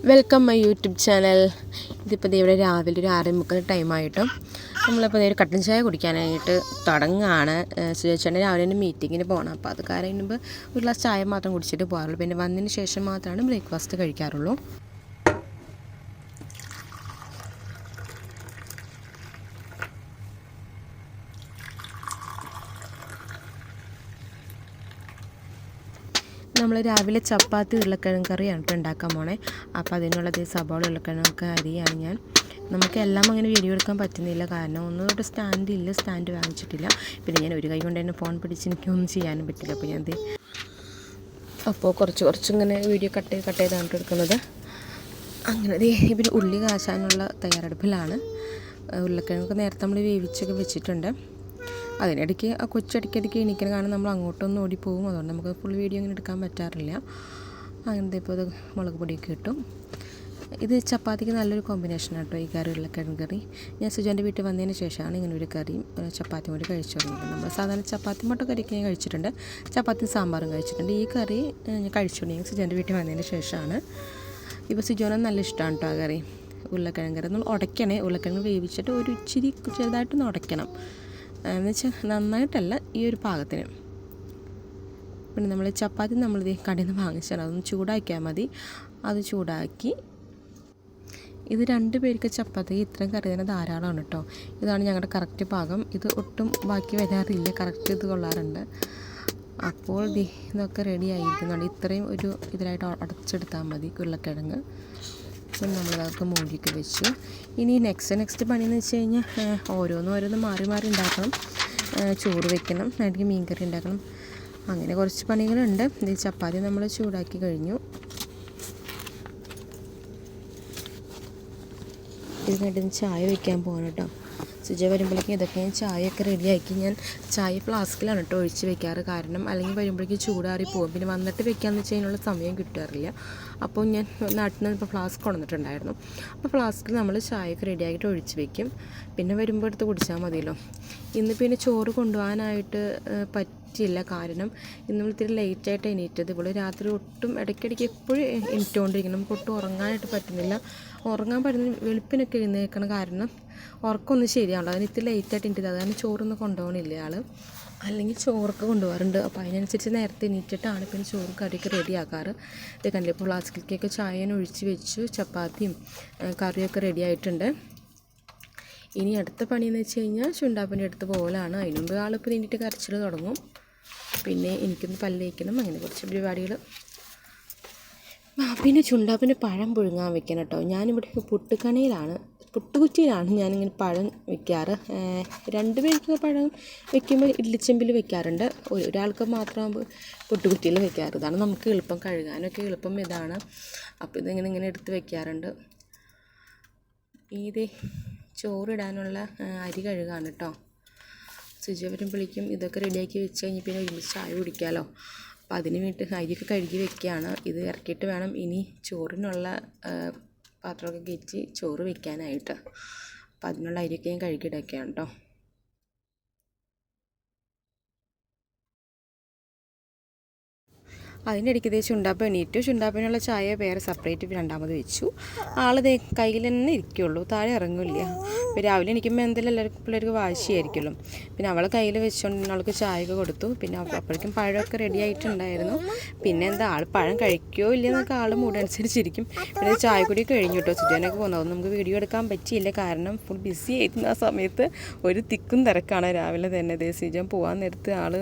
Welcome my YouTube channel. ഇതിപ്പോൾ ഇവിടെ രാവിലെ ഒരു 6:30 ടൈമായിട്ടും നമ്മളിപ്പോൾ ഒരു കട്ടൻ ചായ കുടിക്കാനായിട്ട് തുടങ്ങുകയാണ്. സുജേച്ചേട്ടൻ രാവിലെ തന്നെ മീറ്റിങ്ങിന് പോകണം. അപ്പോൾ അത് കാരണം ഒരു ഗ്ലാസ് ചായ മാത്രം കുടിച്ചിട്ട് പോകാറുള്ളൂ. പിന്നെ വന്നതിന് ശേഷം മാത്രമാണ് ബ്രേക്ക്ഫാസ്റ്റ് കഴിക്കാറുള്ളൂ. നമ്മൾ രാവിലെ ചപ്പാത്തി ഉരുളക്കിഴങ്ങ് കറിയാണ് ഉണ്ടാക്കാൻ പോണേ. അപ്പോൾ അതിനുള്ളത് സബോള ഉരുളക്കിഴങ്ങൊക്കെ അരിയാണ് ഞാൻ. നമുക്ക് എല്ലാം അങ്ങനെ വീഡിയോ എടുക്കാൻ പറ്റുന്നില്ല, കാരണം ഒന്നും തൊട്ട് സ്റ്റാൻഡ് വാങ്ങിച്ചിട്ടില്ല. പിന്നെ ഞാൻ ഒരു കൈ കൊണ്ട് തന്നെ ഫോൺ പിടിച്ച് എനിക്കൊന്നും ചെയ്യാനും പറ്റില്ല. അപ്പോൾ കുറച്ചിങ്ങനെ വീഡിയോ കട്ട് ചെയ്താണ് എടുക്കുന്നത്. അങ്ങനെ പിന്നെ ഉള്ളി കാച്ചാനുള്ള തയ്യാറെടുപ്പിലാണ്. ഉരുളക്കിഴങ്ങൊക്കെ നേരത്തെ നമ്മൾ വേവിച്ചൊക്കെ വെച്ചിട്ടുണ്ട്. അതിനിടയ്ക്ക് ആ കൊച്ചടിക്കടിക്ക് എണീക്കണം, കാരണം നമ്മൾ അങ്ങോട്ടൊന്നും ഓടിപ്പോകും. അതുകൊണ്ട് നമുക്ക് ഫുൾ വീഡിയോ ഇങ്ങനെ എടുക്കാൻ പറ്റാറില്ല. അങ്ങനത്തെ ഇപ്പോൾ ഇത് മുളക് പൊടിയൊക്കെ കിട്ടും. ഇത് ചപ്പാത്തിക്ക് നല്ലൊരു കോമ്പിനേഷനാണ് കേട്ടോ ഈ കറി, ഉരുളക്കിഴങ്ങ് കറി. ഞാൻ സുജാൻ്റെ വീട്ടിൽ വന്നതിന് ശേഷമാണ് ഇങ്ങനെ ഒരു കറിയും ചപ്പാത്തിയും കൂടി കഴിച്ചു തുടങ്ങിയത്. നമ്മൾ സാധാരണ ചപ്പാത്തി മുട്ട കറിയൊക്കെ ഞാൻ കഴിച്ചിട്ടുണ്ട്, ചപ്പാത്തിയും സാമ്പാറും കഴിച്ചിട്ടുണ്ട്. ഈ കറി ഞാൻ കഴിച്ചു തുടങ്ങി സുജാൻ്റെ വീട്ടിൽ വന്നതിന് ശേഷമാണ്. ഇപ്പോൾ സുജോന് നല്ല ഇഷ്ടമാണ് കേട്ടോ ആ കറി, ഉരുളക്കിഴങ്ങ് കറി. നമ്മൾ ഉടയ്ക്കണേ, ഉരുളക്കിഴങ്ങ് വേവിച്ചിട്ട് ഒരു ഇച്ചിരി ചെറുതായിട്ടൊന്ന് ഉടയ്ക്കണം, എന്നുവെച്ചാൽ നന്നായിട്ടല്ല, ഈ ഒരു പാകത്തിന്. പിന്നെ നമ്മൾ ചപ്പാത്തി നമ്മളിത് കടയിൽ നിന്ന് വാങ്ങിച്ചാൽ അതൊന്ന് ചൂടാക്കിയാൽ മതി. അത് ചൂടാക്കി ഇത് 2 പേർക്ക് ചപ്പാത്തിക്ക് ഇത്രയും കറി തന്നെ ധാരാളമാണ് കേട്ടോ. ഇതാണ് ഞങ്ങളുടെ കറക്റ്റ് പാകം. ഇത് ഒട്ടും ബാക്കി വരാറില്ല, കറക്റ്റ് ഇത് കൊള്ളാറുണ്ട്. അപ്പോൾ ഇതൊക്കെ റെഡി ആയിരിക്കുന്നുണ്ട്. ഇത്രയും ഒരു ഇതിലായിട്ട് അടച്ചെടുത്താൽ മതി ഉരുളക്കിഴങ്ങ്. അപ്പം നമ്മളതൊക്കെ മൂടിയൊക്കെ വെച്ചു. ഇനി നെക്സ്റ്റ് പണിയെന്ന് വെച്ച് കഴിഞ്ഞാൽ ഓരോന്ന് മാറി ഉണ്ടാക്കണം. ചോറ് വെക്കണം, നടുക്ക് മീൻകറി ഉണ്ടാക്കണം, അങ്ങനെ കുറച്ച് പണികളുണ്ട്. ഇത് ചപ്പാത്തി നമ്മൾ ചൂടാക്കി കഴിഞ്ഞു. ഇതിനായിട്ട് ചായ വയ്ക്കാൻ പോകണം കേട്ടോ. സുജ വരുമ്പോഴേക്കും ഇതൊക്കെ ഞാൻ ചായയൊക്കെ റെഡിയാക്കി. ഞാൻ ചായ ഫ്ലാസ്കിലാണ് കേട്ടോ ഒഴിച്ച് വെക്കാറ്, കാരണം അല്ലെങ്കിൽ വരുമ്പോഴേക്കും ചൂടാറി പോകും. പിന്നെ വന്നിട്ട് വെക്കാമെന്ന് വെച്ച് കഴിഞ്ഞാൽ സമയം കിട്ടാറില്ല. അപ്പോൾ ഞാൻ നാട്ടിൽ നിന്ന് ഇപ്പോൾ ഫ്ലാസ്ക് കൊണ്ടുവന്നിട്ടുണ്ടായിരുന്നു. അപ്പോൾ ഫ്ലാസ്കിൽ നമ്മൾ ചായയൊക്കെ റെഡിയാക്കിയിട്ട് ഒഴിച്ച് വെക്കും. പിന്നെ വരുമ്പോൾ എടുത്ത് കുടിച്ചാൽ മതിയല്ലോ. ഇന്ന് പിന്നെ ചോറ് കൊണ്ടുപോകാനായിട്ട് പറ്റില്ല, കാരണം ഇന്ന് നമ്മൾ ഇത്തിരി ലേറ്റായിട്ട് എണീറ്റത്. ഇവിടെ രാത്രി ഒട്ടും ഇടയ്ക്കിടയ്ക്ക് എപ്പോഴും എണീറ്റുകൊണ്ടിരിക്കണം, നമുക്ക് ഒട്ടും ഉറങ്ങാനായിട്ട് പറ്റുന്നില്ല. ഉറങ്ങാൻ പറ്റുന്ന വെളുപ്പിനൊക്കെ എഴുന്നേൽക്കണം, കാരണം ഉറക്കമൊന്നും ശരിയാണല്ലോ. അതിന് ഇത്തിരി ലേറ്റായിട്ട് എണീറ്റത്, അതാണ് ചോറൊന്നും കൊണ്ടുപോകണില്ല ആൾ. അല്ലെങ്കിൽ ചോറൊക്കെ കൊണ്ടുപോകാറുണ്ട്. അപ്പോൾ അതിനനുസരിച്ച് നേരത്തെ എണീറ്റിട്ടാണ് പിന്നെ ചോറും കറിയൊക്കെ റെഡിയാക്കാറ്. ഇത് കണ്ടില്ല, ഇപ്പോൾ ഫ്ലാസ്കിലേക്കൊക്കെ ചായ ഒഴിച്ച് വെച്ചു, ചപ്പാത്തിയും കറിയൊക്കെ റെഡി ആയിട്ടുണ്ട്. ഇനി അടുത്ത പണിയെന്ന് വെച്ച് കഴിഞ്ഞാൽ ചുണ്ടാപ്പിൻ്റെ അടുത്ത് പോകലാണ്. അതിനുമുമ്പ് ആളിപ്പോൾ നീണ്ടിട്ട് കരച്ചിൽ തുടങ്ങും. പിന്നെ എനിക്കൊന്ന് പല്ല് തേക്കണം, അങ്ങനെ കുറച്ച് പരിപാടികൾ. പിന്നെ ചുണ്ടാപ്പിൻ്റെ പഴം പുഴുങ്ങാൻ വെക്കണം കേട്ടോ. ഞാനിവിടെ പുട്ടുകുറ്റിയിലാണ് ഞാനിങ്ങനെ പഴം വെക്കാറ്. 2 പേർക്ക് പഴം വെക്കുമ്പോൾ ഇഡ്ലിച്ചെമ്പിൽ വെക്കാറുണ്ട്, ഒരാൾക്ക് മാത്രമാകുമ്പോൾ പുട്ടുകുറ്റിയിൽ വെക്കാറ്. ഇതാണ് നമുക്ക് എളുപ്പം, കഴുകാനൊക്കെ എളുപ്പം ഇതാണ്. അപ്പോൾ ഇതിങ്ങനെ എടുത്ത് വെക്കാറുണ്ട്. ഇത് ചോറിടാനുള്ള അരി കഴുകാണ് കേട്ടോ. സുജി വരുമ്പോഴേക്കും ഇതൊക്കെ റെഡിയാക്കി വെച്ച് കഴിഞ്ഞ് പിന്നെ ഒരുമിച്ച് ചായ കുടിക്കാമല്ലോ. അപ്പോൾ അതിന് വേണ്ടി അരിയൊക്കെ കഴുകി വെക്കുകയാണ്. ഇത് ഇറക്കിയിട്ട് വേണം ഇനി ചോറിനുള്ള പാത്രമൊക്കെ കയറ്റി ചോറ് വെക്കാനായിട്ട്. അപ്പോൾ അതിനുള്ള അരിയൊക്കെ ഞാൻ കഴുകിയിടയ്ക്കുകയാണ് കേട്ടോ. അതിൻ്റെ ഇടയ്ക്ക് ചുണ്ടാപ്പം എണീറ്റു. ചുണ്ടാപ്പനുള്ള ചായ വേറെ സെപ്പറേറ്റ് രണ്ടാമത് വെച്ചു. ആളത് കയ്യിൽ തന്നെ ഇരിക്കുള്ളൂ, താഴെ ഇറങ്ങില്ല. ഇപ്പോൾ രാവിലെ എണീക്കുമ്പോൾ എന്തെങ്കിലും എല്ലാവർക്കും പിള്ളേർക്ക് വാശിയായിരിക്കുമല്ലോ. പിന്നെ അവൾ കയ്യിൽ വെച്ചുകൊണ്ട് അവൾക്ക് ചായയൊക്കെ കൊടുത്തു. പിന്നെ അപ്പോഴേക്കും പഴമൊക്കെ റെഡി ആയിട്ടുണ്ടായിരുന്നു. പിന്നെ ആൾ പഴം കഴിക്കുകയോ ഇല്ലെന്നൊക്കെ ആൾ മൂടനുസരിച്ചിരിക്കും. പിന്നെ ചായ കൂടി കഴിഞ്ഞു കേട്ടോ. സുജാനൊക്കെ പോകുന്നത്, അതൊന്നും നമുക്ക് വീഡിയോ എടുക്കാൻ പറ്റിയില്ല, കാരണം ഫുൾ ബിസി ആയിരുന്നു ആ സമയത്ത്. ഒരു തിക്കും തിരക്കാണ് രാവിലെ തന്നെ. സുജാൻ പോകാൻ നേരത്ത് ആൾ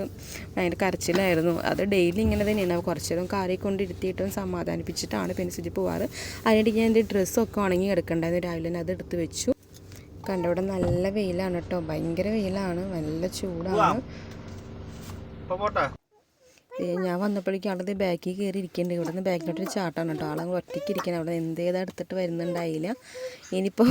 ഭയങ്കര കരച്ചിലായിരുന്നു. അത് ഡെയിലി ഇങ്ങനെ തന്നെയാണ്. കുറച്ച് നേരം കാറി കൊണ്ടിരുത്തിയിട്ടും സമാധാനിപ്പിച്ചിട്ടാണ് പിന്നെ സുജി പോവാറ്. അതിനിടയ്ക്ക് ഞാൻ എൻ്റെ ഡ്രസ്സൊക്കെ ഉണങ്ങി കിടക്കണ്ടായിരുന്നു, രാവിലെ തന്നെ അത് എടുത്ത് വെച്ചു. കണ്ടവിടെ നല്ല വെയിലാണ് കേട്ടോ, ഭയങ്കര വെയിലാണ്, നല്ല ചൂടാണ്. ഞാൻ വന്നപ്പോഴേക്കും അവിടെ ബാക്കിൽ കയറി ഇരിക്കേണ്ടത്. ഇവിടെ നിന്ന് ബാക്കിലോട്ടൊരു ചാട്ടാണ് കേട്ടോ. ആളങ്ങ് ഒറ്റയ്ക്ക് ഇരിക്കണം. അവിടെ എന്തേതാ എടുത്തിട്ട് വരുന്നുണ്ടായില്ല. ഇനിയിപ്പോൾ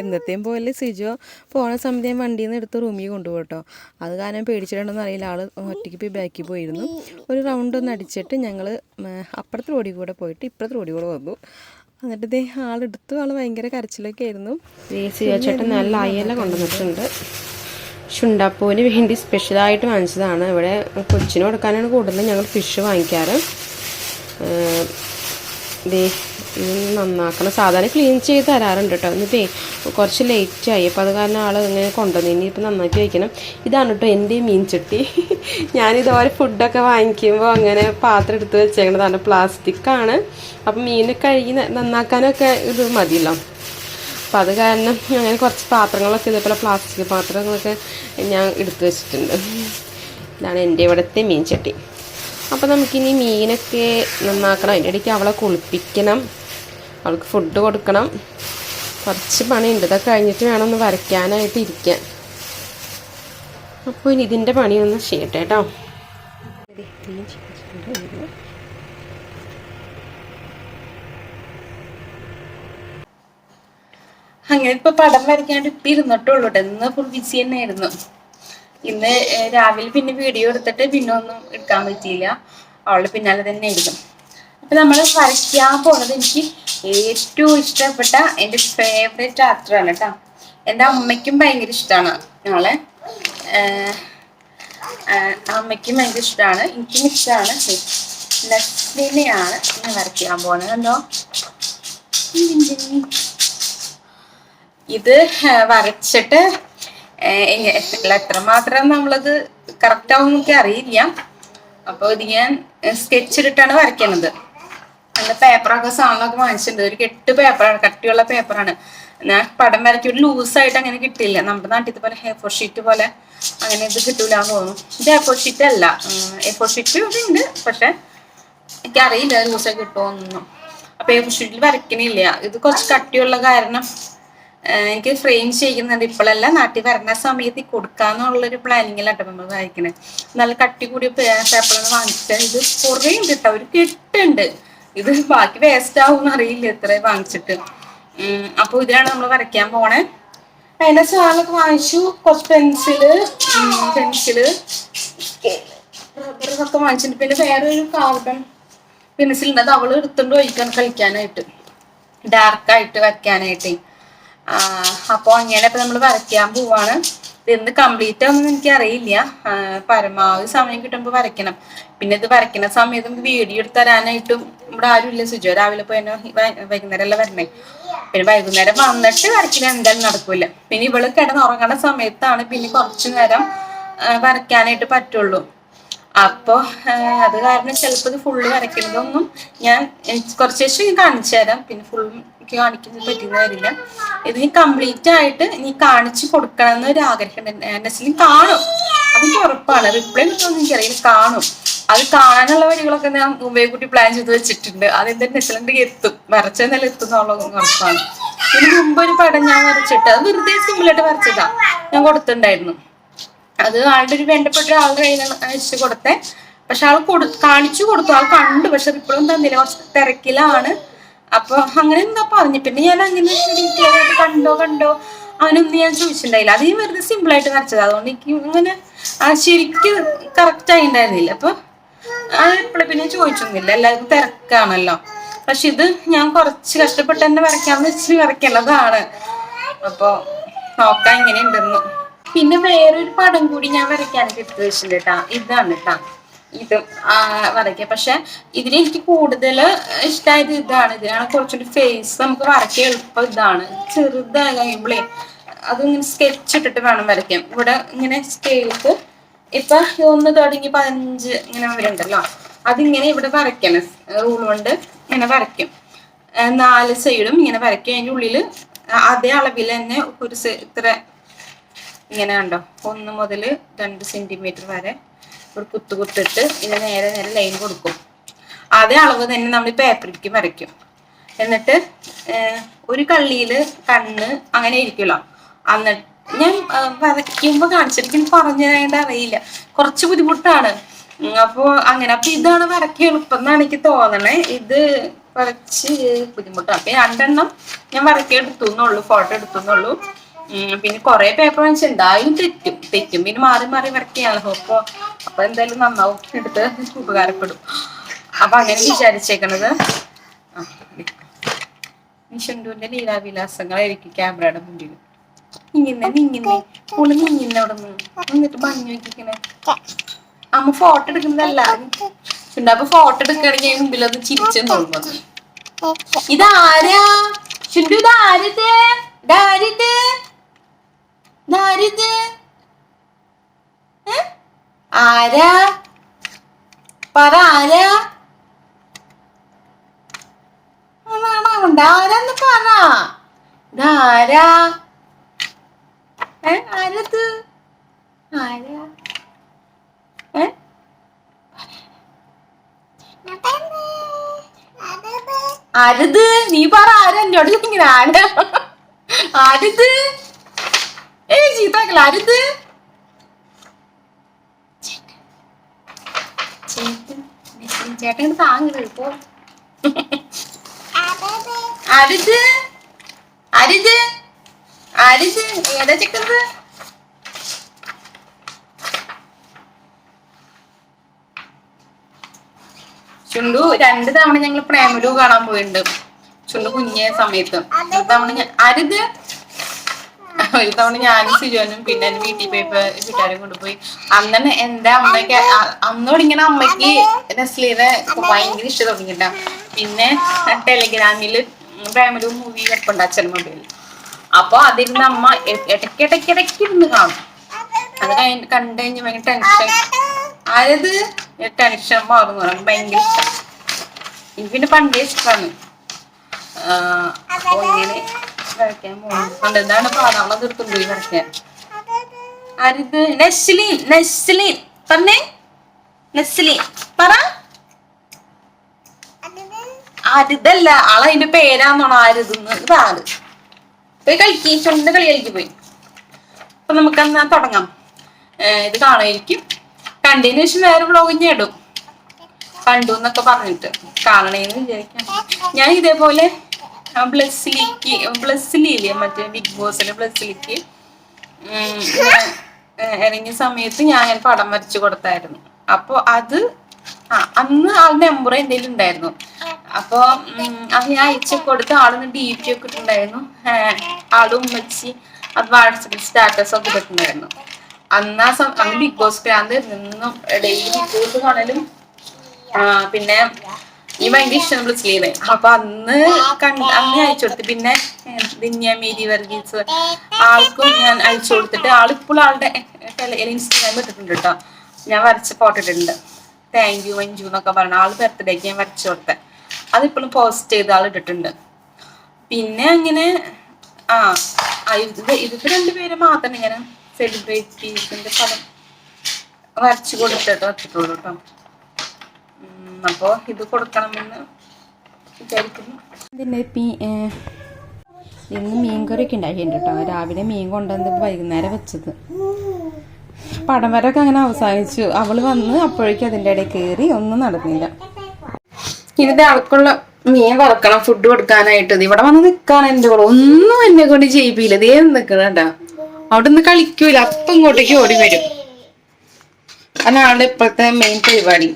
എന്നത്തെയും പോലെ സിജോ പോണ സമയത്ത് ഞാൻ വണ്ടിയിൽ നിന്ന് എടുത്ത് റൂമിൽ കൊണ്ടുപോകും കേട്ടോ. അത് കാരണം പേടിച്ചിട്ടുണ്ടെന്ന് അറിയില്ല, ആൾ ഒറ്റയ്ക്ക് പോയി ബാക്കിൽ പോയിരുന്നു. ഒരു റൗണ്ട് ഒന്ന് അടിച്ചിട്ട് ഞങ്ങൾ അപ്പുറത്തെ റോഡിൽ കൂടെ പോയിട്ട് ഇപ്പുറത്തെ റോഡിൽ കൂടെ വന്നു. എന്നിട്ട് ആളെടുത്തു. ആൾ ഭയങ്കര കരച്ചിലൊക്കെ ആയിരുന്നു. സിജോ ചേട്ടൻ നല്ല അയല കൊണ്ടുവന്നിട്ടുണ്ട്. ചുണ്ടാപ്പൂവിന് വേണ്ടി സ്പെഷ്യലായിട്ട് വാങ്ങിച്ചതാണ്. ഇവിടെ കൊച്ചിന് കൊടുക്കാനാണ് കൂടുതലും ഞങ്ങൾ ഫിഷ് വാങ്ങിക്കാറ്. ഇതൊന്ന് നന്നാക്കണം. സാധാരണ ക്ലീൻ ചെയ്ത് തരാറുണ്ട് കേട്ടോ. ഇന്നിപ്പോൾ കുറച്ച് ലേറ്റായി, അപ്പോൾ അത് കാരണം ആൾ ഇങ്ങനെ കൊണ്ടുവന്നു. ഇനിയിപ്പോൾ നന്നാക്കി വയ്ക്കണം. ഇതാണ് കേട്ടോ എൻ്റെ മീൻ ചട്ടി. ഞാനിതുപോലെ ഫുഡൊക്കെ വാങ്ങിക്കുമ്പോൾ അങ്ങനെ പാത്രം എടുത്ത് വെച്ചേക്കണതാണ്. പ്ലാസ്റ്റിക്കാണ്, അപ്പം മീൻ കഴുകി നന്നാക്കാനൊക്കെ ഇത് മതിയല്ലോ. അപ്പോൾ അത് കാരണം അങ്ങനെ കുറച്ച് പാത്രങ്ങളൊക്കെ ഇതേപോലെ പ്ലാസ്റ്റിക് പാത്രങ്ങളൊക്കെ ഞാൻ എടുത്തു വെച്ചിട്ടുണ്ട്. ഇതാണ് എൻ്റെ ഇവിടുത്തെ മീൻ ചട്ടി. അപ്പോൾ നമുക്കിനി മീനൊക്കെ നന്നാക്കണം. അതിൻ്റെ ഇടയ്ക്ക് അവളെ കുളിപ്പിക്കണം, അവൾക്ക് ഫുഡ് കൊടുക്കണം. കുറച്ച് പണിയുണ്ട്. ഇതൊക്കെ കഴിഞ്ഞിട്ട് വേണം ഒന്ന് വരയ്ക്കാനായിട്ട് ഇരിക്കാൻ. അപ്പോൾ ഇനി ഇതിൻ്റെ പണിയൊന്ന് ചെയ്യട്ടെ കേട്ടോ. അങ്ങനെ ഇപ്പൊ പടം വരയ്ക്കാണ്ട് ഇപ്പം ഇരുന്നിട്ടുള്ളൂ കേട്ടോ. ഇന്ന് ഫുൾ ബിസി തന്നെയായിരുന്നു. ഇന്ന് രാവിലെ പിന്നെ വീഡിയോ എടുത്തിട്ട് പിന്നെ ഒന്നും എടുക്കാൻ പറ്റിയില്ല. അവളുടെ പിന്നാലെ തന്നെ ആയിരുന്നു. അപ്പൊ നമ്മൾ വരയ്ക്കാൻ പോണത് എനിക്ക് ഏറ്റവും ഇഷ്ടപ്പെട്ട എൻ്റെ ഫേവറേറ്റ് ആക്ടറാണ് കേട്ടോ. എൻ്റെ അമ്മയ്ക്കും ഭയങ്കര ഇഷ്ടമാണ് ആളെ. അമ്മയ്ക്കും ഭയങ്കര ഇഷ്ടമാണ്, എനിക്കും ഇഷ്ടമാണ്. നസ്ലിനെയാണ് ഞാൻ വരയ്ക്കാൻ പോകുന്നത്. എന്തോ ഇത് വരച്ചിട്ട് എത്രമാത്രം നമ്മളത് കറക്റ്റ് ആവും എനിക്ക് അറിയില്ല. അപ്പോൾ ഇത് ഞാൻ സ്കെച്ച് ഇട്ടിട്ടാണ് വരയ്ക്കുന്നത്. നല്ല പേപ്പറൊക്കെ സാധനമൊക്കെ വാങ്ങിച്ചിട്ടുണ്ട്. ഒരു 8 പേപ്പറാണ്, കട്ടിയുള്ള പേപ്പറാണ്. ഞാൻ പടം വരയ്ക്ക് ഒരു ലൂസായിട്ട് അങ്ങനെ കിട്ടില്ല. നമ്മുടെ നാട്ടിൽ പോലെ A4 ഷീറ്റ് പോലെ അങ്ങനെ ഇത് കിട്ടൂല എന്ന് തോന്നുന്നു. ഇത് A4 ഷീറ്റ് അല്ല, A4 ഷീറ്റ് ഉണ്ട്, പക്ഷെ എനിക്കറിയില്ല ലൂസായി കിട്ടുമോന്നൊന്നും. അപ്പൊ A4 ഷീറ്റിൽ വരയ്ക്കണില്ല. ഇത് കുറച്ച് കട്ടിയുള്ള കാരണം എനിക്ക് ഫ്രെയിം ചെയ്യുന്നുണ്ട്. ഇപ്പോഴല്ല, നാട്ടിൽ വരുന്ന സമയത്ത് കൊടുക്കാന്നുള്ളൊരു പ്ലാനിങ്ങിലാട്ടോ നമ്മൾ വായിക്കണേ. നല്ല കട്ടി കൂടിയ പേപ്പറൊന്ന് വാങ്ങിച്ചാൽ ഇത് കുറേ ഉണ്ട് കേട്ടോ, ഒരു കെട്ടുണ്ട്. ഇത് ബാക്കി വേസ്റ്റ് ആവുമെന്ന് അറിയില്ല എത്ര വാങ്ങിച്ചിട്ട്. അപ്പോൾ ഇതിലാണ് നമ്മൾ വരയ്ക്കാൻ പോണേ. അതിന്റെ സാധനമൊക്കെ വാങ്ങിച്ചു. കുറച്ച് പെൻസില് റബ്ബറൊക്കെ വാങ്ങിച്ചിട്ടുണ്ട്. പിന്നെ വേറൊരു കാർബൺ പെൻസിലുണ്ട്, അത് അവള് എടുത്തുകൊണ്ട് പോയിക്കാൻ കളിക്കാനായിട്ട്, ഡാർക്കായിട്ട് വരയ്ക്കാനായിട്ട്. അപ്പോൾ അങ്ങനെ ഇപ്പൊ നമ്മൾ വരയ്ക്കാൻ പോവാണ്. ഇന്ന് കംപ്ലീറ്റ് ആവുമെന്ന് എനിക്ക് അറിയില്ല. പരമാവധി സമയം കിട്ടുമ്പോൾ വരയ്ക്കണം. പിന്നെ ഇത് വരയ്ക്കുന്ന സമയത്ത് നമുക്ക് വീഡിയോ എടുത്ത് തരാനായിട്ടും ഇവിടെ ആരും ഇല്ല. സുജോ രാവിലെ പോയി വൈകുന്നേരം അല്ല വരണേ. പിന്നെ വൈകുന്നേരം വന്നിട്ട് വരയ്ക്കുന്ന എന്തായാലും നടക്കൂല. പിന്നെ ഇവള് കിടന്നുറങ്ങുന്ന സമയത്താണ് പിന്നെ കുറച്ചു നേരം വരയ്ക്കാനായിട്ട് പറ്റുള്ളൂ. അപ്പോൾ അത് കാരണം ചിലപ്പോൾ ഇത് ഫുള്ള് വരയ്ക്കുന്നതൊന്നും ഞാൻ കുറച്ച് ശേഷം കാണിച്ചു തരാം. പിന്നെ ഫുൾ കാണിക്കുന്നത് പറ്റുന്ന കാര്യമില്ല. ഇത് നീ കംപ്ലീറ്റ് ആയിട്ട് നീ കാണിച്ചു കൊടുക്കണം എന്നൊരു ആഗ്രഹമുണ്ട്. നെസ്ലിൻ കാണും, അതെനിക്ക് ഉറപ്പാണ്. റിപ്ലൈ കിട്ടുമെന്ന് എനിക്കറിയില്ല, കാണും. അത് കാണാനുള്ള വഴികളൊക്കെ ഞാൻ മുമ്പേ കൂട്ടി പ്ലാൻ ചെയ്ത് വെച്ചിട്ടുണ്ട്. അതെന്താ നെസ്ലിൻ്റെ എത്തും, വരച്ചെന്നാലും എത്തും എന്നുള്ളത് ഉറപ്പാണ്. ഇതിന് മുമ്പ് ഒരു പടം ഞാൻ വരച്ചിട്ട് അത് വെറുതെ സിമ്പിളായിട്ട് വരച്ചതാ, ഞാൻ കൊടുത്തിട്ടുണ്ടായിരുന്നു. അത് ആളുടെ ഒരു വേണ്ടപ്പെട്ട ഒരാളുടെ കയ്യിലാണ് അയച്ചു കൊടുത്തേ. പക്ഷെ ആൾ കാണിച്ചു കൊടുത്തു, ആൾ കണ്ടു, പക്ഷെ ഇപ്പോഴും തന്നില്ല, കുറച്ച് തിരക്കിലാണ്. അപ്പൊ അങ്ങനെ എന്താ പറഞ്ഞു. പിന്നെ ഞാൻ അങ്ങനെ ഡീറ്റെയിൽ ആയിട്ട് കണ്ടോ അങ്ങനെയൊന്നും ഞാൻ ചോദിച്ചിട്ടുണ്ടായില്ല. അത് വെറുതെ സിമ്പിൾ ആയിട്ട് വരച്ചത്. അതുകൊണ്ട് എനിക്ക് അങ്ങനെ ശരിക്കും കറക്റ്റ് ആയിണ്ടായിരുന്നില്ല. അപ്പൊ എപ്പോഴും പിന്നെ ചോദിച്ചൊന്നുമില്ല, എല്ലാവർക്കും തിരക്കാണല്ലോ. പക്ഷെ ഇത് ഞാൻ കുറച്ച് കഷ്ടപ്പെട്ട് തന്നെ വരയ്ക്കാന്ന് വെച്ച് വരയ്ക്കേണ്ടതാണ്. അപ്പൊ നോക്കാം ഇങ്ങനെയുണ്ടെന്ന്. പിന്നെ വേറൊരു പടം കൂടി ഞാൻ വരയ്ക്കാനൊക്കെ എടുത്തു വെച്ചിട്ടുണ്ട് കേട്ടാ. ഇതാണ് കേട്ടാ, ഇത് വരയ്ക്കുക. പക്ഷെ ഇതിനെനിക്ക് കൂടുതൽ ഇഷ്ടമായത് ഇതാണ്. ഇതിനാണ് കുറച്ചുകൂടി ഫേസ് നമുക്ക് വരയ്ക്കാൻ എളുപ്പം. ഇതാണ് ചെറുതായി കഴിയുമ്പോഴേ അതിങ്ങനെ സ്കെച്ച് ഇട്ടിട്ട് വേണം വരയ്ക്കാൻ. ഇവിടെ ഇങ്ങനെ സ്കെയിലിട്ട് ഇപ്പൊ 1 തുടങ്ങി 15 ഇങ്ങനെ വരുന്നുണ്ടല്ലോ, അതിങ്ങനെ ഇവിടെ വരയ്ക്കണം. റൂൾ കൊണ്ട് ഇങ്ങനെ വരയ്ക്കും. 4 സൈഡും ഇങ്ങനെ വരയ്ക്കും. അതിൻ്റെ ഉള്ളിൽ അതേ അളവിൽ തന്നെ ഒരു ഇത്ര ഇങ്ങനെ കണ്ടോ, 1 മുതൽ 2 സെന്റിമീറ്റർ വരെ ഒരു കുത്തിട്ട് ഇങ്ങനെ നേരെ ലൈൻ കൊടുക്കും. അതേ അളവ് തന്നെ നമ്മൾ പേപ്പറിലേക്ക് വരയ്ക്കും. എന്നിട്ട് ഒരു കള്ളിയിൽ കണ്ണ് അങ്ങനെ ഇരിക്കുമല്ലോ. എന്നിട്ട് ഞാൻ വരയ്ക്കുമ്പോൾ കാണിച്ചിരിക്കും, പറഞ്ഞു തരാണ്ട് അറിയില്ല, കുറച്ച് ബുദ്ധിമുട്ടാണ്. അപ്പോൾ അങ്ങനെ. അപ്പൊ ഇതാണ് വരയ്ക്കാൻ എളുപ്പം എന്നാണ് എനിക്ക് തോന്നണേ. ഇത് കുറച്ച് ബുദ്ധിമുട്ടാണ്. അപ്പൊ 2 എണ്ണം ഞാൻ വരയ്ക്കാൻ എടുത്തുന്നുള്ളൂ, ഫോട്ടോ എടുത്തുന്നുള്ളൂ. പിന്നെ കുറെ പേപ്പർ വാങ്ങിച്ചിട്ടുണ്ട്, അതിലും തെറ്റും. പിന്നെ മാറി വരയ്ക്കുകയാണല്ലോ. അപ്പൊ എന്തായാലും നന്നാവും, എടുത്ത് ഉപകാരപ്പെടും. അപ്പൊ അങ്ങനെ വിചാരിച്ചേക്കണത്. നിഷുവിന്റെ ലീലാവിലാസങ്ങളായിരിക്കും ക്യാമറയുടെ മുന്നിൽ. നീങ്ങുന്നേ അവിടെ നിന്ന് എന്നിട്ട് ഭംഗി വെക്കിക്കണേ. അമ്മ ഫോട്ടോ എടുക്കുന്നതല്ല. അപ്പൊ ഫോട്ടോ എടുക്കുകയാണെങ്കിൽ മുമ്പിൽ അത് ചിരിച്ചെന്ന് തോന്നുന്നത്. ഇതാരാ ചുണ്ടു? ഇതാരിത്? ഇതാരിത്? ഇതാരിത്? ആരാ? പറ, ആരാ? ആരാന്ന് പറ. ഇതാരാ? ആരത്? ആരാ? ആരത്? നീ പറ, ആരാ? എന്നോട് ഇങ്ങനെ ആരാ? ആരത്? ചീത്താക്കല. ആരത്? ചേട്ടൻ താങ്ങ ഇപ്പോ. ആരത്? ആരത്? ആരത്? ഏതാ ചെക്കത്? ചുണ്ടു 2 തവണ ഞങ്ങൾ പ്രേമലു കാണാൻ പോയിട്ടുണ്ട്. ചുണ്ടു കുഞ്ഞേ സമയത്ത്. ഒരു തവണ ആരിത്? ഒരു തവണ ഞാനും സിജോനും പിന്നെ എന്റെ വീട്ടിൽ പോയപ്പോ വീട്ടുകാരും കൊണ്ടുപോയി. അന്ന് എന്റെ അമ്മയ്ക്ക് അന്നോട് ഇങ്ങനെ അമ്മയ്ക്ക് നസ്ലീനെ ഭയങ്കര ഇഷ്ടം തുടങ്ങിയിട്ട. പിന്നെ ടെലിഗ്രാമില് പ്രേമലു മൂവി വെപ്പുണ്ട് അച്ഛൻ മൊബൈലിൽ. അപ്പൊ അതിരുന്ന് അമ്മ ഇടയ്ക്കിടയ്ക്ക് ഇരുന്ന് കാണും. അത് കണ്ടു കഴിഞ്ഞ് ഭയങ്കര ടെൻഷൻ. ആരത്? ടെൻഷൻ മാറുന്നു പറഞ്ഞു. ഭയങ്കര ഇഷ്ടം. എനിക്ക് പിന്നെ പണ്ടേ ഇഷ്ടമാണ്. അപ്പൊ ഇങ്ങനെ വരയ്ക്കാൻ പോകുന്നുണ്ട്. എന്താണ് പാടാവള തീർത്തുപോയി വരയ്ക്കാൻ. ആരിത്? നസ്ലീൻ. നസ്ലീൻ പറഞ്ഞേ. നസ്ലീൻ പറ. ആരിതല്ല, ആളതിന്റെ പേരാന്നോണോ ആരിതെന്ന്. ഇതാര്? പോയി കളിക്ക്. ചുണ്ട് കളി കളിക്ക് പോയി. അപ്പൊ നമുക്ക് എന്നാ തുടങ്ങാം. ഇത് കാണായിരിക്കും. കണ്ടതിന് ശേഷം വേറെ വ്ളോഗ് ഞാൻ ഇടും. കണ്ടു എന്നൊക്കെ പറഞ്ഞിട്ട് കാണണേന്ന് വിചാരിക്കാം. ഞാൻ ഇതേപോലെ ബ്ലസ്സിലില്ലേ മറ്റേ ബിഗ് ബോസിലെ ബ്ലസ്സിലേക്ക് ഇറങ്ങിയ സമയത്ത് ഞാൻ പടം വരച്ചു കൊടുത്തായിരുന്നു. അപ്പൊ അത് അന്ന് ആളുടെ നമ്പർ എൻ്റെ കയ്യിൽ ഉണ്ടായിരുന്നു. അപ്പൊ അത് ഞാൻ അയച്ചു കൊടുത്ത് ആളിന് DP ഒക്കെ ഇട്ടിട്ടുണ്ടായിരുന്നു. ആളും ഉമ്മച്ചി അത് വാട്സപ്പിൽ സ്റ്റാറ്റസ് ഒക്കെ ഇട്ടിട്ടുണ്ടായിരുന്നു. അന്ന് ബിഗ് ബോസ് പ്രാന്ത് നിന്നും ഡെയിലി ബിഗ് ബോസ് കാണലും പിന്നെ ഈ ഭയങ്കര ഇഷ്ടം വിളിച്ചില്ലേ. അപ്പൊ അന്ന് അയച്ചു കൊടുത്തു. പിന്നെ ദിന്യ മേരി വർഗീസ് ആൾക്കും ഞാൻ അയച്ചു കൊടുത്തിട്ട് ആളിപ്പോൾ ആളുടെ ഇൻസ്റ്റാഗ്രാം ഇട്ടിട്ടുണ്ട് കേട്ടോ. ഞാൻ വരച്ച ഫോട്ടോ ഇട്ടിട്ടുണ്ട്. താങ്ക് യു മഞ്ജു എന്നൊക്കെ പറഞ്ഞ ആള് ബർത്ത്ഡേക്ക് ഞാൻ വരച്ചു കൊടുത്തെ. അതിപ്പോഴും പോസ്റ്റ് ചെയ്ത് ആൾ ഇട്ടിട്ടുണ്ട്. പിന്നെ അങ്ങനെ ഇതിപ്പോ 2 പേര് മാത്രം ഇങ്ങനെ സെലിബ്രിറ്റീസിന്റെ പടം വരച്ചു കൊടുത്തിട്ട് വെച്ചിട്ടുള്ളൂ കേട്ടോ. അപ്പോ ഇത് കൊടുക്കണമെന്ന് വിചാരിക്കുന്നു. ഇന്ന് മീൻകറിയൊക്കെ ഉണ്ടാക്കിയിട്ടുണ്ട് കേട്ടോ. രാവിലെ മീൻ കൊണ്ടുവന്ന് വൈകുന്നേരം വെച്ചത്. പടം വരൊക്കെ അങ്ങനെ അവസാനിച്ചു. അവള് വന്ന് അപ്പോഴേക്കും അതിൻ്റെ ഇടയിൽ കയറി ഒന്നും നടന്നില്ല. ഇതിന്റെ ആൾക്കുള്ള മീൻ വറക്കണം ഫുഡ് കൊടുക്കാനായിട്ട്. ഇവിടെ വന്ന് നിക്കാണ് എന്റെ കൂടെ. ഒന്നും എന്നെ കൊണ്ട് ചെയ്യിപ്പില്ല. ദേ നിക്കണ കേട്ടോ. അവിടെ നിന്ന് കളിക്കൂല. അപ്പം ഇങ്ങോട്ടേക്ക് ഓടി വരും. അതാണ് ആളുടെ ഇപ്പോഴത്തെ മെയിൻ പരിപാടി.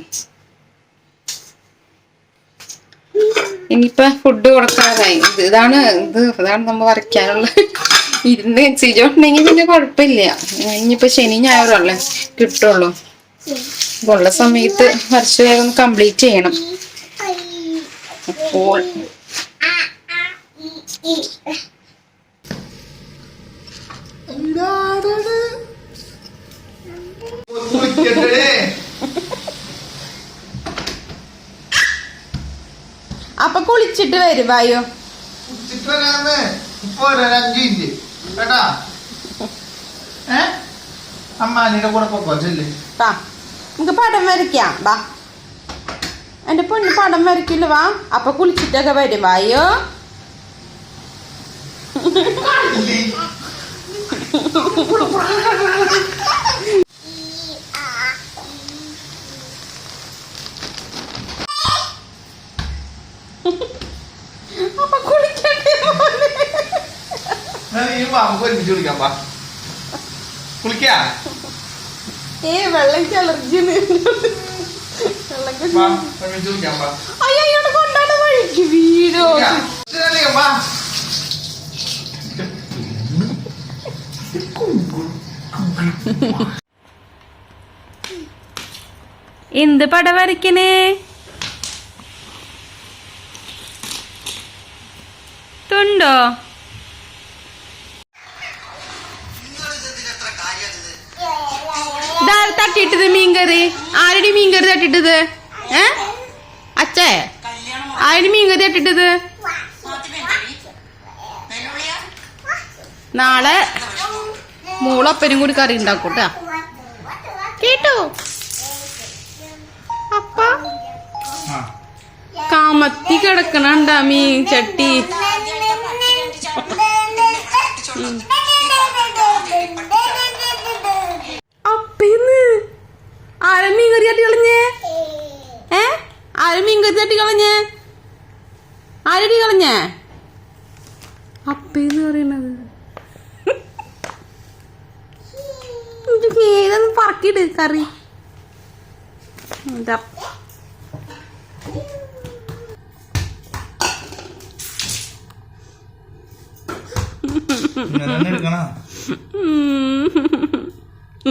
ഇനിയിപ്പൊ ഫുഡ് കൊടുക്കാനായി. ഇതാണ് നമ്മൾ വരയ്ക്കാനുള്ള ഇരുന്ന് ചിജോണ്ടെങ്കിൽ പിന്നെ കുഴപ്പമില്ല. ഇനിയിപ്പോ ശനി ഞായറല്ലേ കിട്ടുള്ളൂ. ഉള്ള സമയത്ത് വരച്ച് വേഗം കംപ്ലീറ്റ് ചെയ്യണം. അപ്പോൾ അപ്പൊ കുളിച്ചിട്ട് വരും. വായോ അമ്മാനിയുടെ കൂടെ പോക്കോ ചെല്ലേ. നമുക്ക് പടം വരയ്ക്കാം. വാ എന്റെ പൊண்ணു പടം വരയ്ക്കില്ല. വാ അപ്പൊ കുളിച്ചിട്ടൊക്കെ വരും. വായോ അപ്പൊ കുളിക്കട്ടെ. കുളിക്കാ വെള്ളക്ക് അലർജി. അയ്യോടെ കൊണ്ടാണ് വഴിക്ക് വീടോ. എന്ത് പടം വരയ്ക്കണേ? ഉണ്ടോ? തട്ടിയിട്ടത് മീൻകറി ആരുടെ മീൻകറി തട്ടിട്ടത്? അച്ഛേ ആരുടെ മീൻകറി തട്ടിട്ടത്? നാളെ മോളപ്പനും കൂടി കറി ഉണ്ടാക്കൂട്ടാ കേട്ടോ. അപ്പ കാമത്തി കിടക്കണണ്ടാ മീൻ ചട്ടി. അപ്പന്ന് ആരെ മീൻകറി തട്ടി കളഞ്ഞേ? ആരെ മീൻകറി തട്ടി കളഞ്ഞേ? ആരടി കളഞ്ഞേ? അപ്പന്ന് പറയണത് ഏതൊന്ന് പറക്കിട് കറി. എന്താ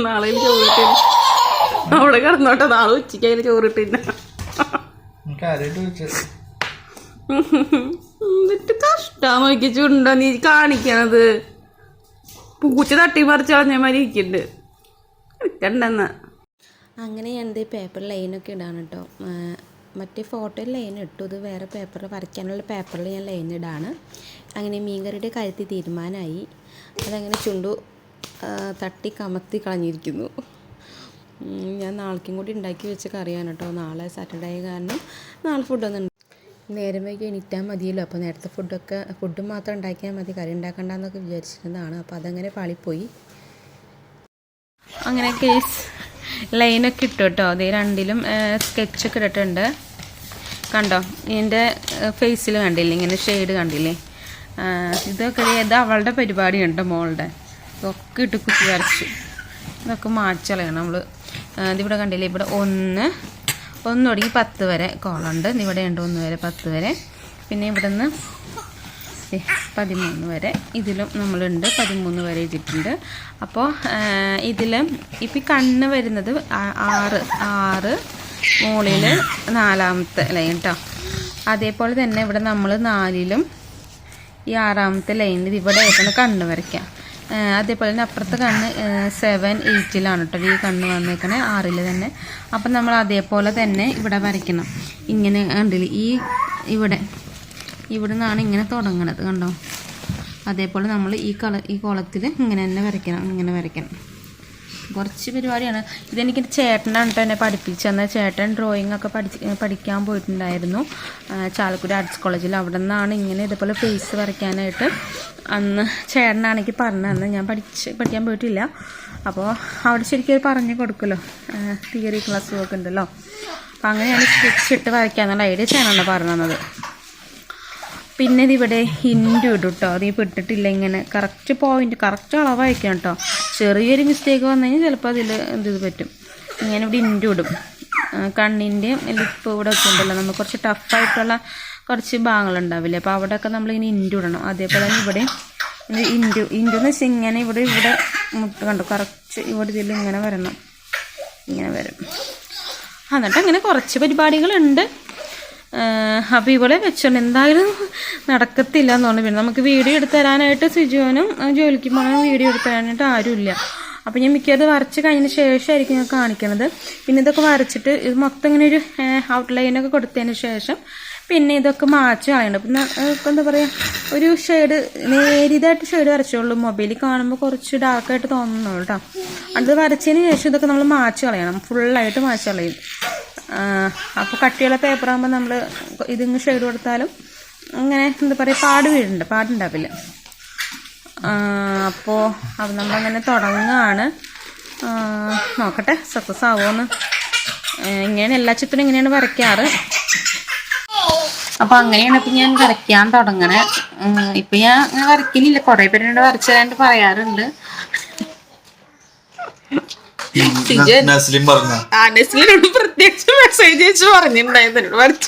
നാളെ ചോറിട്ട് അവിടെ കിടന്നോട്ടെ. നാളെ ഉച്ചയ്ക്ക് അതിൽ ചോറിട്ടില്ല. എന്നിട്ട് കഷ്ടം വയ്ക്കുണ്ടോ നീ കാണിക്കണത്? പൂച്ച തട്ടി മറിച്ച് കളഞ്ഞ മാതിരി ഇരിക്കുന്നുണ്ട്. ഇരിക്കണ്ടെന്ന്. അങ്ങനെ ഞാനിത് പേപ്പർ ലൈനൊക്കെ ഇടാണ് കേട്ടോ. മറ്റേ ഫോട്ടോയിൽ ലൈൻ ഇട്ടു. ഇത് വേറെ പേപ്പർ വരയ്ക്കാനുള്ള പേപ്പറിൽ ഞാൻ ലൈൻ ഇടാണ്. അങ്ങനെ മീൻകറിയുടെ കാര്യത്തിൽ തീരുമാനമായി. അതങ്ങനെ ചുണ്ടു തട്ടി കമത്തി കളഞ്ഞിരിക്കുന്നു. ഞാൻ നാളേക്കും കൂടി ഉണ്ടാക്കി വെച്ച കറിയാണ് കേട്ടോ. നാളെ സാറ്റർഡേ കാരണം നാളെ ഫുഡൊന്നും നേരം വൈകി എണീറ്റാൽ മതിയല്ലോ. അപ്പോൾ നേരത്തെ ഫുഡ് മാത്രം ഉണ്ടാക്കിയാൽ മതി, കറി ഉണ്ടാക്കണ്ടെന്നൊക്കെ വിചാരിച്ചിരുന്നതാണ്. അപ്പോൾ അതങ്ങനെ പാളിപ്പോയി. അങ്ങനെ കേസ് ലൈനൊക്കെ ഇട്ടു കേട്ടോ. അതേ രണ്ടിലും സ്കെച്ചൊക്കെ ഇട്ടിട്ടുണ്ട്. കണ്ടോ എൻ്റെ ഫേസിൽ കണ്ടില്ലേ ഇങ്ങനെ ഷെയ്ഡ് കണ്ടില്ലേ? ഇതൊക്കെ ഇത് അവളുടെ പരിപാടിയുണ്ട് മോളുടെ. ഇതൊക്കെ ഇട്ട് കുത്തി വരച്ചു. ഇതൊക്കെ മാച്ചളയാണ് നമ്മൾ. ഇതിവിടെ കണ്ടില്ലേ, ഇവിടെ 1 തുടങ്ങി 10 വരെ കോളുണ്ട്. ഇവിടെ ഉണ്ട് 1 വരെ 10 വരെ. പിന്നെ ഇവിടെ നിന്ന് 13 വരെ ഇതിലും നമ്മളുണ്ട്. 13 വരെ എഴുതിയിട്ടുണ്ട്. അപ്പോൾ ഇതിൽ ഇപ്പം കണ്ണ് വരുന്നത് 6 മുകളിൽ 4ാമത്തെ ലൈൻ കേട്ടോ. അതേപോലെ തന്നെ ഇവിടെ നമ്മൾ 4ലും ഈ 6ാമത്തെ ലൈനിൽ ഇവിടെ ആയിട്ടാണ് കണ്ണ് വരയ്ക്കുക. അതേപോലെ തന്നെ അപ്പുറത്തെ കണ്ണ് 7, 8ലാണ് കേട്ടോ ഈ കണ്ണ് വന്നേക്കണേ, 6ൽ തന്നെ. അപ്പം നമ്മൾ അതേപോലെ തന്നെ ഇവിടെ വരയ്ക്കണം. ഇങ്ങനെ കണ്ടില്ലേ ഇവിടെ നിന്നാണ് ഇങ്ങനെ തുടങ്ങണത് കണ്ടോ. അതേപോലെ നമ്മൾ ഈ കോളത്തിൽ ഇങ്ങനെ തന്നെ വരയ്ക്കണം. ഇങ്ങനെ വരയ്ക്കണം. കുറച്ച് പരിപാടിയാണ്. ഇതെനിക്ക് ചേട്ടനാണ് കേട്ടോ എന്നെ പഠിപ്പിച്ചു തന്നത്. ചേട്ടൻ ഡ്രോയിങ് ഒക്കെ പഠിക്കാൻ പോയിട്ടുണ്ടായിരുന്നു ചാലക്കുടി ആർട്സ് കോളേജിൽ. അവിടെ നിന്നാണ് ഇങ്ങനെ ഇതേപോലെ ഫേസ് വരയ്ക്കാനായിട്ട് അന്ന് ചേട്ടനാണെങ്കിൽ പറഞ്ഞു തന്നത്. ഞാൻ പഠിക്കാൻ പോയിട്ടില്ല. അപ്പോൾ അവിടെ ശരിക്കും പറഞ്ഞു കൊടുക്കുമല്ലോ, തിയറി ക്ലാസ്സും ഒക്കെ ഉണ്ടല്ലോ. അപ്പം അങ്ങനെയാണ് സ്കെച്ച് ഇട്ട് വരയ്ക്കാന്നുള്ള ഐഡിയ ചേട്ടനാണ് പറഞ്ഞു തന്നത്. പിന്നെ ഇതിവിടെ ഇൻറ്റു ഇടും കേട്ടോ. അത് ഇപ്പോൾ ഇട്ടിട്ടില്ല. ഇങ്ങനെ കറക്റ്റ് പോയിന്റ് കറക്റ്റ് അളവായിരിക്കണം കേട്ടോ. ചെറിയൊരു മിസ്റ്റേക്ക് വന്നു കഴിഞ്ഞാൽ ചിലപ്പോൾ അതിൽ ഇത് പറ്റും. ഇങ്ങനെ ഇവിടെ ഇൻറ്റു ഇടും. കണ്ണിൻ്റെയും ലിപ്പ് ഇവിടെ ഒക്കെ ഉണ്ടല്ലോ, നമുക്ക് കുറച്ച് ടഫായിട്ടുള്ള കുറച്ച് ഭാഗങ്ങളുണ്ടാവില്ലേ, അപ്പോൾ അവിടെയൊക്കെ നമ്മളിങ്ങനെ ഇൻറ്റു ഇടണം. അതേപോലെ തന്നെ ഇവിടെ ഇൻറ്റു എന്ന് വെച്ചാൽ ഇങ്ങനെ ഇവിടെ മുട്ട് കണ്ടു കറക്റ്റ് ഇവിടെ ഇതിൽ ഇങ്ങനെ വരണം. ഇങ്ങനെ വരും. എന്നിട്ട് അങ്ങനെ കുറച്ച് പരിപാടികളുണ്ട്. അപ്പോൾ ഇവിടെ വെച്ചോണ്ട് എന്തായാലും നടക്കത്തില്ല എന്ന് പറഞ്ഞു. പിന്നെ നമുക്ക് വീഡിയോ എടുത്ത് തരാനായിട്ട് സിജുവിനും ജോലിക്ക് പോകണം, വീഡിയോ എടുത്ത് തരാനായിട്ട് ആരുമില്ല. അപ്പോൾ ഞാൻ മിക്കത് വരച്ച് കഴിഞ്ഞതിന് ശേഷമായിരിക്കും ഞാൻ കാണിക്കണത്. പിന്നെ ഇതൊക്കെ വരച്ചിട്ട് ഇത് മൊത്തം ഇങ്ങനെ ഒരു ഔട്ട്ലൈനൊക്കെ കൊടുത്തതിന് ശേഷം പിന്നെ ഇതൊക്കെ മാച്ച് കളയണം. പിന്നെ എന്താ പറയുക, ഒരു ഷെയ്ഡ് നേരിയതായിട്ട് ഷെയ്ഡ് വരച്ചോളൂ. മൊബൈലിൽ കാണുമ്പോൾ കുറച്ച് ഡാർക്കായിട്ട് തോന്നുന്നു കേട്ടോ. അത് വരച്ചതിന് ശേഷം ഇതൊക്കെ നമ്മൾ മാച്ച് കളയണം, ഫുള്ളായിട്ട് മാച്ച് കളയും. അപ്പോൾ കട്ടിയുള്ള പേപ്പറാകുമ്പോൾ നമ്മൾ ഇതിങ്ങ് ഷെയ്ഡ് കൊടുത്താലും അങ്ങനെ എന്താ പറയുക പാടുണ്ടാവില്ല. അപ്പോൾ അത് നമ്മളങ്ങനെ തുടങ്ങുകയാണ്. നോക്കട്ടെ സക്സസ് ആവുമെന്ന്. ഇങ്ങനെ എല്ലാ ചിത്രം ഇങ്ങനെയാണ് വരയ്ക്കാറ്. അപ്പോൾ അങ്ങനെയാണ് ഇപ്പം ഞാൻ വരയ്ക്കാൻ തുടങ്ങണേ. ഇപ്പം ഞാൻ വരയ്ക്കലില്ല, കുറേ പേരോട് വരച്ചു തരാനായിട്ട് പറയാറുണ്ട്. നസ്ലിനോട് പ്രത്യേകിച്ച് മെസ്സേജ് അയച്ച് പറഞ്ഞിട്ടുണ്ടായിരുന്നു വരച്ച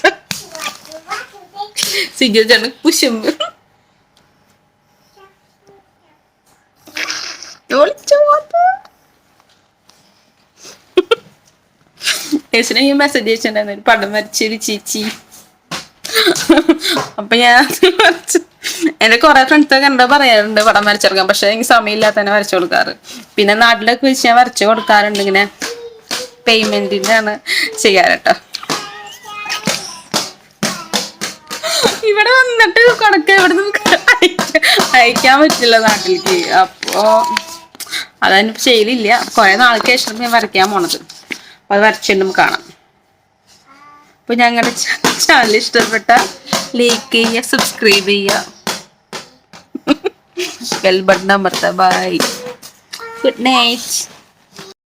സിജോച്ചാണ് കുശുമ്പ്. ഞാൻ മെസ്സേജ് അയച്ചിട്ടുണ്ടായിരുന്നു, ഒരു പടം വരച്ചൊരു ചേച്ചി. അപ്പൊ ഞാൻ വരച്ചു എന്റെ കുറെ ഫ്രണ്ട്സൊക്കെ എന്താ പറയാറുണ്ട് പടം വരച്ചെടുക്കാൻ, പക്ഷെ എനിക്ക് സമയമില്ലാത്ത തന്നെ വരച്ചു കൊടുക്കാറ്. പിന്നെ നാട്ടിലൊക്കെ വെച്ച് ഞാൻ വരച്ചു കൊടുക്കാറുണ്ട്, ഇങ്ങനെ പേയ്മെന്റിന്റെ ആണ് ചെയ്യാറട്ടോ. ഇവിടെ വന്നിട്ട് കൊടുക്ക ഇവിടെ നമുക്ക് അയക്കാൻ പറ്റില്ല നാട്ടിലേക്ക്, അപ്പോ അതതിനിപ്പോ ചെയ്യലില്ല. കുറെ നാൾക്ക് ശേഷം ഞാൻ വരയ്ക്കാൻ പോണത്, അപ്പൊ അത് വരച്ചിട്ട് കാണാം. അപ്പൊ ഞങ്ങളുടെ ചാനൽ ഇഷ്ടപ്പെട്ട ലൈക്ക് ചെയ്യുക, സബ്സ്ക്രൈബ് ചെയ്യുക, ബെൽ ബട്ടൺ അമർത്തുക. Bye, good night.